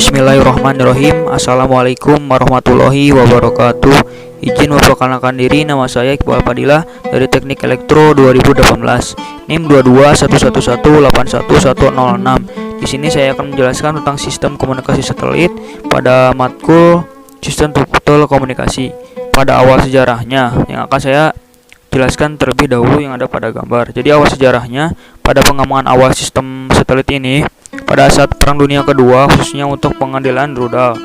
Bismillahirrahmanirrahim. Assalamualaikum warahmatullahi wabarakatuh. Izin memperkenalkan diri, nama saya Iqbal Fadilah dari Teknik Elektro 2018, NIM 2211181106. Di sini saya akan menjelaskan tentang sistem komunikasi satelit pada matkul sistem telekomunikasi. Pada awal sejarahnya yang akan saya jelaskan terlebih dahulu yang ada pada gambar. Jadi awal sejarahnya pada pengembangan awal sistem satelit ini pada saat Perang Dunia Kedua, khususnya untuk pengandalan rudal.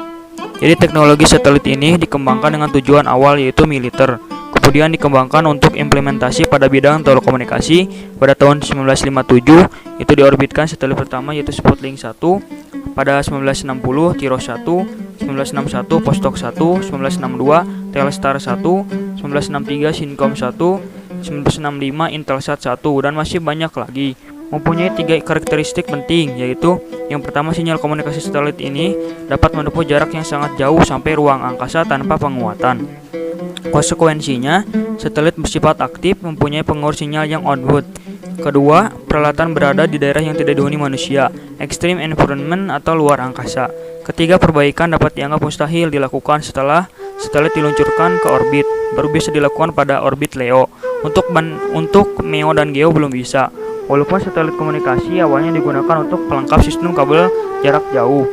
Jadi teknologi satelit ini dikembangkan dengan tujuan awal yaitu militer. Kemudian dikembangkan untuk implementasi pada bidang telekomunikasi. Pada tahun 1957 itu diorbitkan satelit pertama yaitu Sputnik 1. Pada 1960 Tiros 1, 1961 Vostok 1, 1962 Telstar 1, 1963 Syncom 1, 1965 Intelsat 1, dan masih banyak lagi. Mempunyai 3 karakteristik penting, yaitu yang pertama, sinyal komunikasi satelit ini dapat menempuh jarak yang sangat jauh sampai ruang angkasa tanpa penguatan. Konsekuensinya, satelit bersifat aktif, mempunyai pengurus sinyal yang on-board. Kedua, peralatan berada di daerah yang tidak dihuni manusia, extreme environment atau luar angkasa. Ketiga, perbaikan dapat dianggap mustahil dilakukan setelah satelit diluncurkan ke orbit, baru bisa dilakukan pada orbit LEO. Untuk MEO dan GEO belum bisa. Walaupun satelit komunikasi awalnya digunakan untuk pelengkap sistem kabel jarak jauh,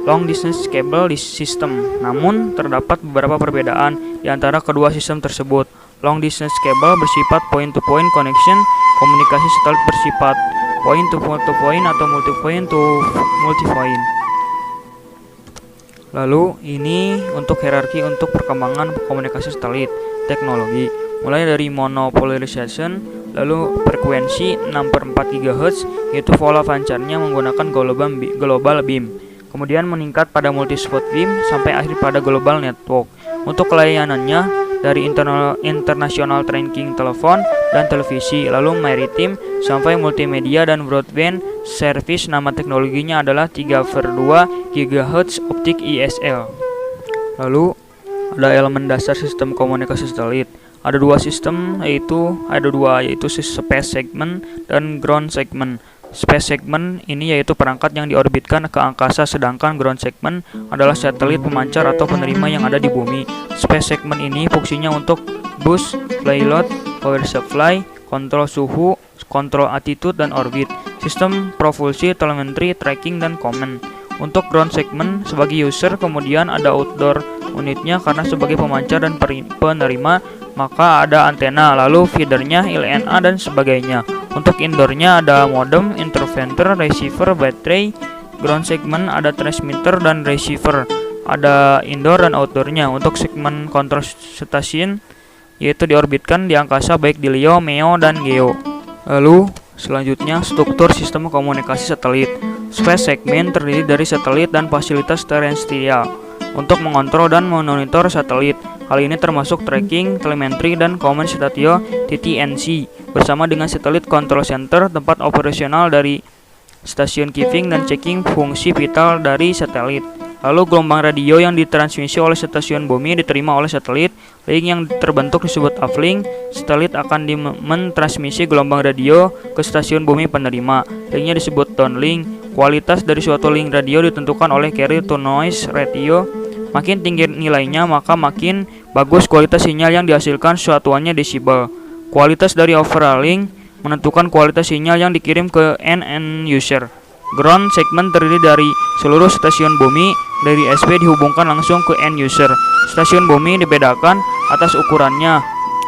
long distance cable system, namun terdapat beberapa perbedaan di antara kedua sistem tersebut. Long distance cable bersifat point-to-point connection, komunikasi satelit bersifat point-to-point atau multi-point to multi-point. Lalu ini untuk hierarki untuk perkembangan komunikasi satelit teknologi, mulai dari monopolarization, lalu frekuensi 6/4 GHz yaitu pola pancarnya menggunakan global beam, kemudian meningkat pada multi-spot beam sampai akhir pada global network. Untuk layanannya dari international tracking telepon dan televisi, lalu maritime sampai multimedia dan broadband service. Nama teknologinya adalah 3/2 GHz optik ISL. Lalu ada elemen dasar sistem komunikasi satelit. Ada dua sistem yaitu space segment dan ground segment. Space segment ini yaitu perangkat yang diorbitkan ke angkasa, sedangkan ground segment adalah satelit pemancar atau penerima yang ada di bumi. Space segment ini fungsinya untuk boost, payload, power supply, kontrol suhu, kontrol attitude dan orbit, sistem propulsi, telemetri, tracking dan command. Untuk ground segment sebagai user, kemudian ada outdoor unitnya karena sebagai pemancar dan penerima, maka ada antena, lalu feedernya, LNA dan sebagainya. Untuk indoornya ada modem, interferer, receiver, baterai. Ground segment ada transmitter dan receiver. Ada indoor dan outdoornya. Untuk segmen control station yaitu diorbitkan di angkasa baik di LEO, MEO dan GEO. Lalu selanjutnya struktur sistem komunikasi satelit. Space segment terdiri dari satelit dan fasilitas terestrial untuk mengontrol dan memonitor satelit. Hal ini termasuk tracking, telemetri, dan command statio TTNC bersama dengan satelit control center, tempat operasional dari stasiun keeping dan checking fungsi vital dari satelit. Lalu gelombang radio yang ditransmisi oleh stasiun bumi diterima oleh satelit. Link yang terbentuk disebut uplink. Satelit akan mentransmisi gelombang radio ke stasiun bumi penerima. Linknya disebut downlink. Kualitas dari suatu link radio ditentukan oleh carrier to noise ratio. Makin tinggi nilainya, maka makin bagus kualitas sinyal yang dihasilkan, satuannya desibel. Kualitas dari overall link menentukan kualitas sinyal yang dikirim ke end user. Ground segment terdiri dari seluruh stasiun bumi dari SP dihubungkan langsung ke end user. Stasiun bumi dibedakan atas ukurannya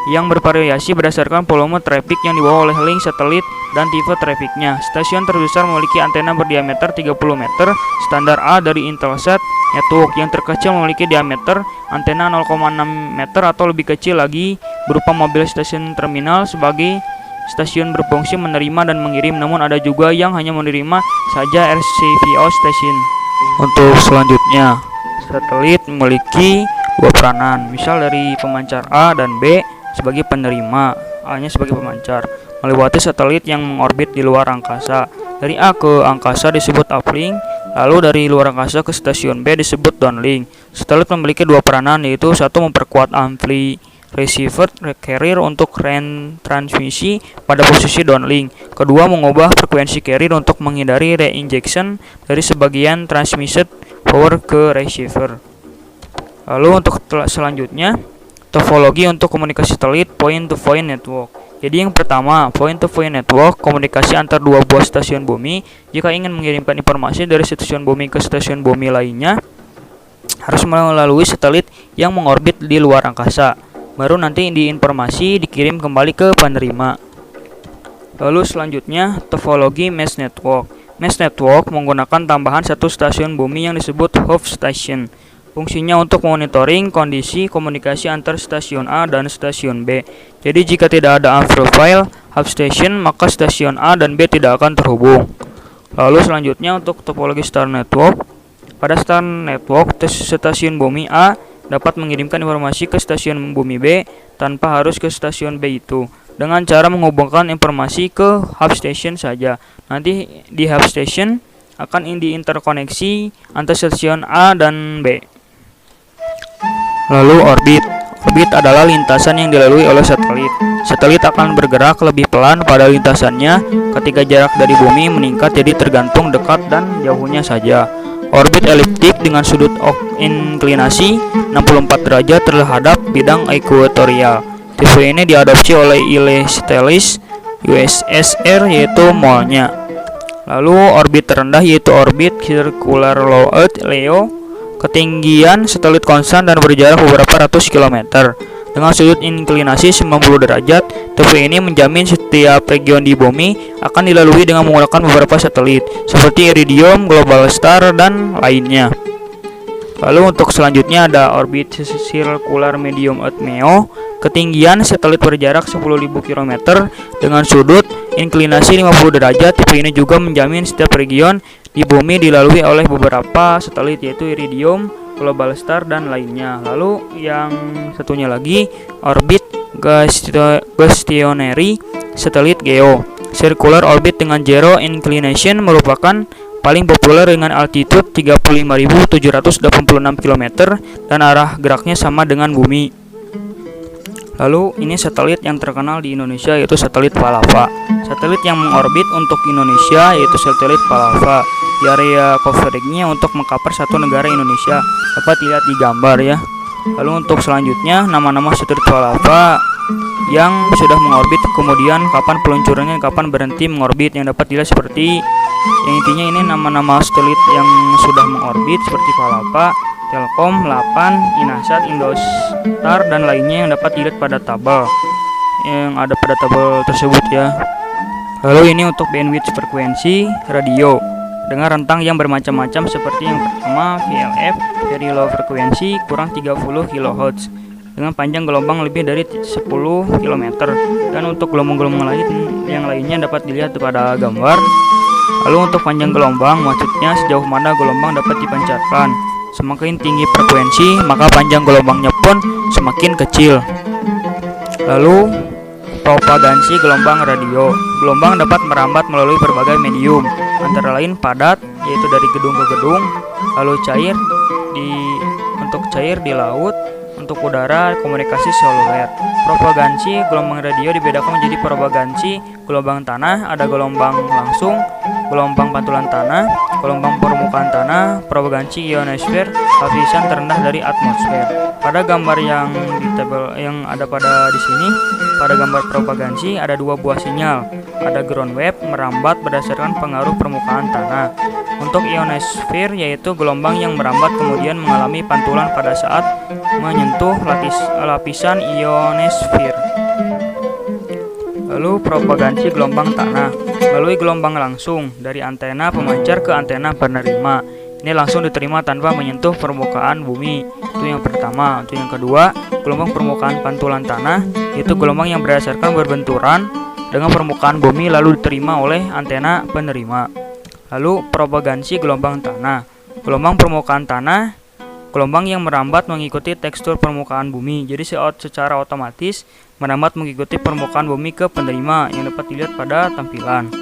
yang bervariasi berdasarkan volume traffic yang dibawa oleh link satelit dan tipe trafficnya. Stasiun terbesar memiliki antena berdiameter 30 meter standar A dari Intelsat Network. Yang terkecil memiliki diameter antena 0,6 meter atau lebih kecil lagi berupa mobil stasiun terminal. Sebagai stasiun berfungsi menerima dan mengirim, namun ada juga yang hanya menerima saja RCVO station. Untuk selanjutnya, satelit memiliki dua peranan, misal dari pemancar A dan B sebagai penerima, A-nya sebagai pemancar, melewati satelit yang mengorbit di luar angkasa. Dari A ke angkasa disebut uplink, lalu dari luar angkasa ke stasiun B disebut downlink. Satelit memiliki dua peranan, yaitu satu memperkuat ampli receiver carrier untuk transmisi pada posisi downlink. Kedua, mengubah frekuensi carrier untuk menghindari reinjection dari sebagian transmitted power ke receiver. Lalu untuk selanjutnya, topologi untuk komunikasi satelit point-to-point network. Jadi yang pertama, point-to-point network, komunikasi antar dua buah stasiun bumi. Jika ingin mengirimkan informasi dari stasiun bumi ke stasiun bumi lainnya, harus melalui satelit yang mengorbit di luar angkasa. Baru nanti informasi dikirim kembali ke penerima. Lalu selanjutnya, topologi mesh network. Mesh network menggunakan tambahan satu stasiun bumi yang disebut hub station. Fungsinya untuk monitoring kondisi komunikasi antar stasiun A dan stasiun B. Jadi jika tidak ada unprofiled hub station, maka stasiun A dan B tidak akan terhubung. Lalu selanjutnya untuk topologi star network. Pada star network, stasiun bumi A dapat mengirimkan informasi ke stasiun bumi B tanpa harus ke stasiun B itu, dengan cara menghubungkan informasi ke hub station saja. Nanti di hub station akan diinterkoneksi antar stasiun A dan B. Lalu orbit. Orbit adalah lintasan yang dilalui oleh satelit. Satelit akan bergerak lebih pelan pada lintasannya ketika jarak dari bumi meningkat, jadi tergantung dekat dan jauhnya saja. Orbit eliptik dengan sudut inklinasi 64 derajat terhadap bidang ekuatorial. Tipe ini diadopsi oleh Ille-Stelis USSR, yaitu molnya. Lalu orbit terendah yaitu orbit circular low Earth (LEO). Ketinggian satelit konstan dan berjarak beberapa ratus kilometer dengan sudut inklinasi 90 derajat. Tipe ini menjamin setiap region di bumi akan dilalui dengan menggunakan beberapa satelit seperti Iridium, Globalstar, dan lainnya. Lalu untuk selanjutnya ada orbit circular medium Earth (MEO). Ketinggian satelit berjarak 10.000 km dengan sudut inklinasi 50 derajat. Tipe ini juga menjamin setiap region di bumi dilalui oleh beberapa satelit, yaitu Iridium, Globalstar, dan lainnya. Lalu yang satunya lagi orbit geostationary satelit GEO. Circular orbit dengan zero inclination merupakan paling populer dengan altitude 35.786 km dan arah geraknya sama dengan bumi. Lalu ini satelit yang terkenal di Indonesia yaitu satelit Palava. Satelit yang mengorbit untuk Indonesia yaitu satelit Palava. Di area coveragenya untuk mengcover satu negara Indonesia dapat dilihat di gambar ya. Lalu untuk selanjutnya nama-nama satelit Palava yang sudah mengorbit, kemudian kapan peluncurannya, kapan berhenti mengorbit, yang dapat dilihat seperti yang intinya ini nama-nama satelit yang sudah mengorbit seperti Palava, Telkom, Lapan, Inasat, Indostar, dan lainnya yang dapat dilihat pada tabel yang ada pada tabel tersebut ya. Lalu ini untuk bandwidth frekuensi radio dengan rentang yang bermacam-macam seperti yang pertama VLF, very low frekuensi, kurang 30 kHz dengan panjang gelombang lebih dari 10 km, dan untuk gelombang-gelombang lain yang lainnya dapat dilihat pada gambar. Lalu untuk panjang gelombang maksudnya sejauh mana gelombang dapat dipancarkan. Semakin tinggi frekuensi, maka panjang gelombangnya pun semakin kecil. Lalu, propagasi gelombang radio. Gelombang dapat merambat melalui berbagai medium, antara lain padat, yaitu dari gedung ke gedung, lalu untuk cair di laut, untuk udara, komunikasi seluler. Propagasi gelombang radio dibedakan menjadi propagasi gelombang tanah, ada gelombang langsung, gelombang pantulan tanah, gelombang permukaan tanah, propagasi ionosfer, lapisan terendah dari atmosfer. Pada gambar yang di tabel yang ada pada di sini, pada gambar propagasi ada dua buah sinyal. Ada ground wave merambat berdasarkan pengaruh permukaan tanah. Untuk ionosfer yaitu gelombang yang merambat kemudian mengalami pantulan pada saat menyentuh lapisan ionosfer. Lalu propagasi gelombang tanah melalui gelombang langsung dari antena pemancar ke antena penerima. Ini langsung diterima tanpa menyentuh permukaan bumi. Itu yang pertama. Untuk yang kedua, gelombang permukaan pantulan tanah itu gelombang yang berdasarkan berbenturan dengan permukaan bumi lalu diterima oleh antena penerima. Lalu propagasi gelombang tanah. Gelombang permukaan tanah, gelombang yang merambat mengikuti tekstur permukaan bumi. Jadi secara otomatis merambat mengikuti permukaan bumi ke penerima yang dapat dilihat pada tampilan.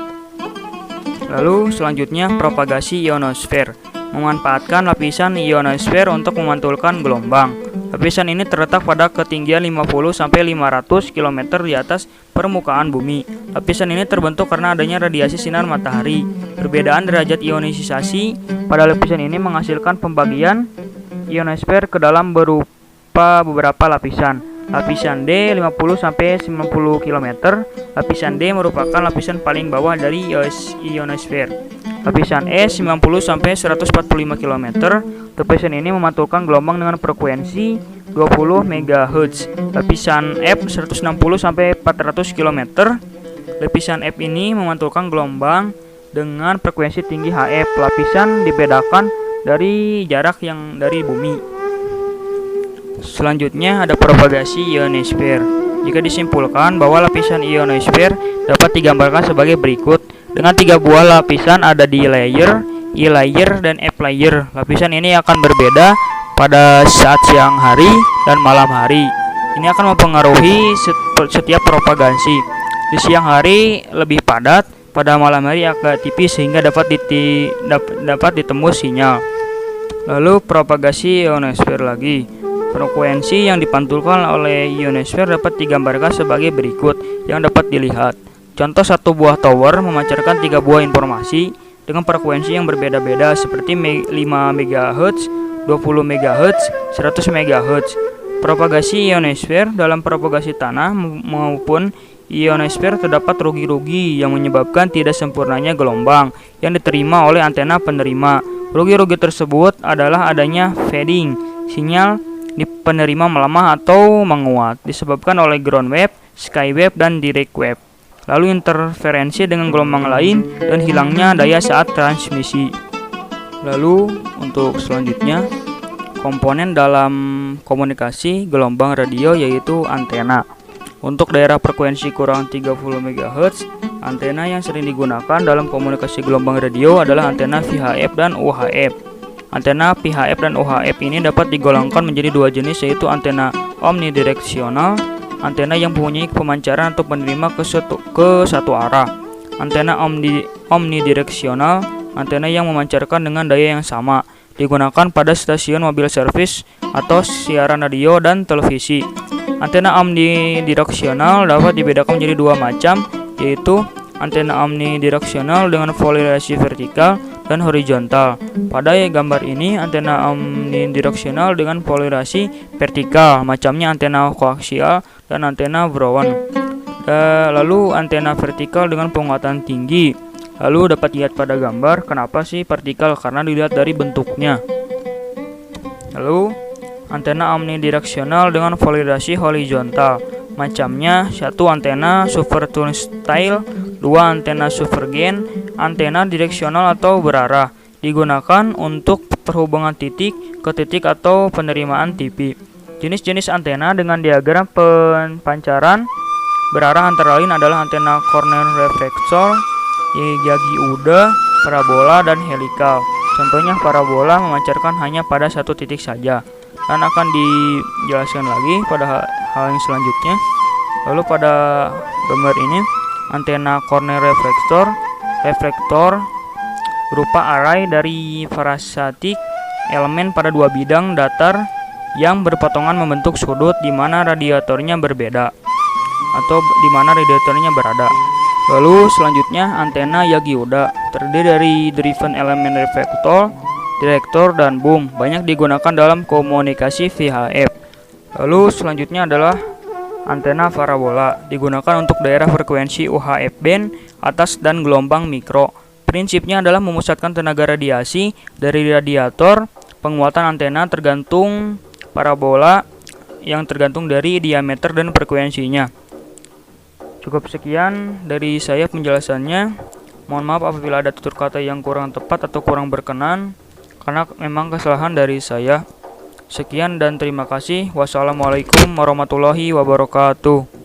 Lalu selanjutnya propagasi ionosfer memanfaatkan lapisan ionosfer untuk memantulkan gelombang. Lapisan ini terletak pada ketinggian 50-500 km di atas permukaan bumi. Lapisan ini terbentuk karena adanya radiasi sinar matahari. Perbedaan derajat ionisasi pada lapisan ini menghasilkan pembagian ionosfer ke dalam berupa beberapa lapisan. Lapisan D 50-90 km. Lapisan D merupakan lapisan paling bawah dari ionosfer. Lapisan E 90-145 km. Lapisan ini memantulkan gelombang dengan frekuensi 20 MHz. Lapisan F 160-400 km. Lapisan F ini memantulkan gelombang dengan frekuensi tinggi HF. Lapisan dibedakan dari jarak yang dari bumi. Selanjutnya ada propagasi ionosfer. Jika disimpulkan bahwa lapisan ionosfer dapat digambarkan sebagai berikut. Dengan 3 buah lapisan ada D layer, E layer, dan F layer. Lapisan ini akan berbeda pada saat siang hari dan malam hari. Ini akan mempengaruhi setiap propagasi. Di siang hari lebih padat, pada malam hari agak tipis sehingga dapat ditembus sinyal. Lalu propagasi ionosfer lagi. Frekuensi yang dipantulkan oleh ionosfer dapat digambarkan sebagai berikut yang dapat dilihat. Contoh, satu buah tower memancarkan 3 buah informasi dengan frekuensi yang berbeda-beda seperti 5 MHz, 20 MHz, 100 MHz. Propagasi ionosfer dalam propagasi tanah maupun ionosfer terdapat rugi-rugi yang menyebabkan tidak sempurnanya gelombang yang diterima oleh antena penerima. Rugi-rugi tersebut adalah adanya fading, sinyal di penerima melemah atau menguat disebabkan oleh ground wave, sky wave, dan direct wave. Lalu interferensi dengan gelombang lain dan hilangnya daya saat transmisi. Lalu untuk selanjutnya, komponen dalam komunikasi gelombang radio yaitu antena. Untuk daerah frekuensi kurang 30 MHz, antena yang sering digunakan dalam komunikasi gelombang radio adalah antena VHF dan UHF. Antena VHF dan UHF ini dapat digolongkan menjadi 2 jenis, yaitu antena omnidireksional, antena yang mempunyai pemancaran atau penerima ke satu arah. Antena omnidireksional, antena yang memancarkan dengan daya yang sama, digunakan pada stasiun mobil servis atau siaran radio dan televisi. Antena omnidireksional dapat dibedakan menjadi 2 macam, yaitu antena omnidireksional dengan polarisasi vertikal dan horizontal. Pada gambar ini, antena omnidireksional dengan polarisasi vertikal, macamnya antena koaksial dan antena Brown. Lalu antena vertikal dengan penguatan tinggi. Lalu dapat dilihat pada gambar. Kenapa sih vertikal? Karena dilihat dari bentuknya. Lalu antena omnidireksional dengan polarisasi horizontal, macamnya 1 antena super turnstile, 2 antena supergain, antena direksional atau berarah, digunakan untuk perhubungan titik ke titik atau penerimaan TV. Jenis-jenis antena dengan diagram pancaran berarah antara lain adalah antena corner reflektor, Yagi-Uda, parabola, dan helikal. Contohnya, parabola memancarkan hanya pada satu titik saja, dan akan dijelaskan lagi pada hal yang selanjutnya. Lalu pada gambar ini, antena corner reflektor berupa array dari parasatik elemen pada 2 bidang datar yang berpotongan membentuk sudut di mana radiatornya berbeda atau di mana radiatornya berada. Lalu selanjutnya antena Yagi-Uda terdiri dari driven elemen reflektor, direktor, dan boom. Banyak digunakan dalam komunikasi VHF. Lalu selanjutnya adalah antena parabola, digunakan untuk daerah frekuensi UHF band atas dan gelombang mikro. Prinsipnya adalah memusatkan tenaga radiasi dari radiator. Penguatan antena tergantung parabola yang tergantung dari diameter dan frekuensinya. Cukup sekian dari saya penjelasannya. Mohon maaf apabila ada tutur kata yang kurang tepat atau kurang berkenan, karena memang kesalahan dari saya. Sekian dan terima kasih. Wassalamualaikum warahmatullahi wabarakatuh.